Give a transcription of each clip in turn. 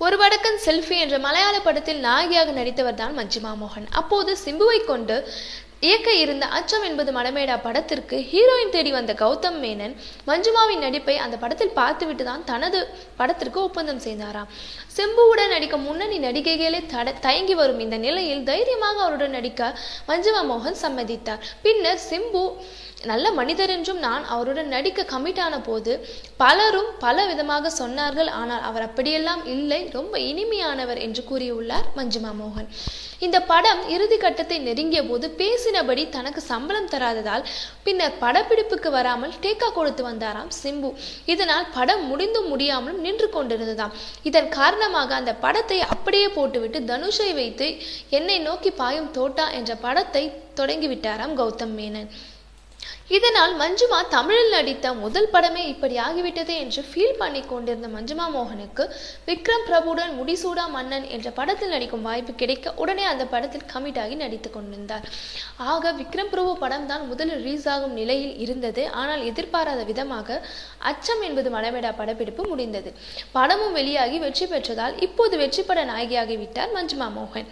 ஒரு வடக்கன் செல்ஃபி என்ற மலையாள படத்தில் நாயகியாக நடித்தவர் தான் மஞ்சிமா மோகன். அப்போது சிம்புவை கொண்டு இயக்க இருந்த அச்சம் என்பது மடமேடா படத்திற்கு ஹீரோயின் தேடி வந்த கௌதம் மேனன் மஞ்சிமாவின் நடிப்பை அந்த படத்தில் பார்த்துவிட்டு தான் தனது படத்திற்கு ஒப்பந்தம் செய்தாராம். சிம்புவுடன் நடிக்க முன்னணி நடிகைகளே தயங்கி வரும் இந்த நிலையில் தைரியமாக அவருடன் நடிக்க மஞ்சிமா மோகன் சம்மதித்தார். பின்னர் சிம்பு நல்ல மனிதர் என்றும் நான் அவருடன் நடிக்க கமிட் ஆன போது பலரும் பல விதமாக சொன்னார்கள். ஆனால் அவர் அப்படியெல்லாம் இல்லை, ரொம்ப இனிமையானவர் என்று கூறியுள்ளார் மஞ்சிமா மோகன். இந்த படம் இறுதி கட்டத்தை நெருங்கிய போது பேசினபடி தனக்கு சம்பளம் தராததால் பின்னர் படப்பிடிப்புக்கு வராமல் டேக்கா கொடுத்து வந்தாராம் சிம்பு. இதனால் படம் முடிந்தும் முடியாமலும் நின்று கொண்டிருந்ததாம். இதன் காரணமாக அந்த படத்தை அப்படியே போட்டுவிட்டு தனுஷை வைத்து என்னை நோக்கி பாயும் தோட்டா என்ற படத்தை தொடங்கிவிட்டாராம் கௌதம் மேனன். இதனால் மஞ்சிமா தமிழில் நடித்த முதல் படமே இப்படி ஆகிவிட்டதே என்று ஃபீல் பண்ணி கொண்டிருந்த மஞ்சிமா மோகனுக்கு விக்ரம் பிரபுடன் முடிசூடா மன்னன் என்ற படத்தில் நடிக்கும் வாய்ப்பு கிடைக்க உடனே அந்த படத்தில் கமிட் ஆகி நடித்துக் கொண்டிருந்தார். ஆக விக்ரம் பிரபு படம் தான் முதலில் ரிலீஸ் ஆகும் நிலையில் இருந்தது. ஆனால் எதிர்பாராத விதமாக அச்சம் என்பது மடமேடா படப்பிடிப்பு முடிந்தது. படமும் வெளியாகி வெற்றி பெற்றதால் இப்போது வெற்றி பட நாயகியாகிவிட்டார் மஞ்சிமா மோகன்.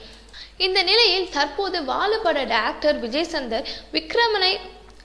இந்த நிலையில் தற்போது வாலு பட டைரக்டர் விஜய் சந்தர் விக்ரமனை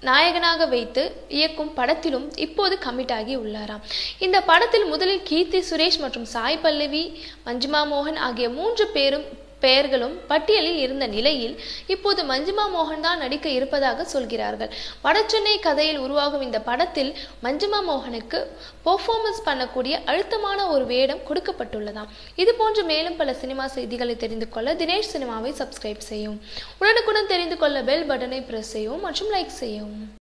நாயகனாக வைத்து இயக்கும் படத்திலும் இப்போது கமிட் ஆகி உள்ளாராம். இந்த படத்தில் முதலில் கீர்த்தி சுரேஷ் மற்றும் சாய் பல்லவி, மஞ்சிமா மோகன் ஆகிய 3 பெயர்களும் பட்டியலில் இருந்த நிலையில் இப்போது மஞ்சிமா மோகன் தான் நடிக்க இருப்பதாக சொல்கிறார்கள். வடசென்னை கதையில் உருவாகும் இந்த படத்தில் மஞ்சிமா மோகனுக்கு பெர்ஃபார்மன்ஸ் பண்ணக்கூடிய அழுத்தமான ஒரு வேடம் கொடுக்கப்பட்டுள்ளதாம். இது போன்ற மேலும் பல சினிமா செய்திகளை தெரிந்து கொள்ள தினேஷ் சினிமாவை சப்ஸ்கிரைப் செய்யவும். உடனுக்குடன் தெரிந்து கொள்ள பெல் பட்டனை பிரஸ் செய்யவும் மற்றும் லைக் செய்யவும்.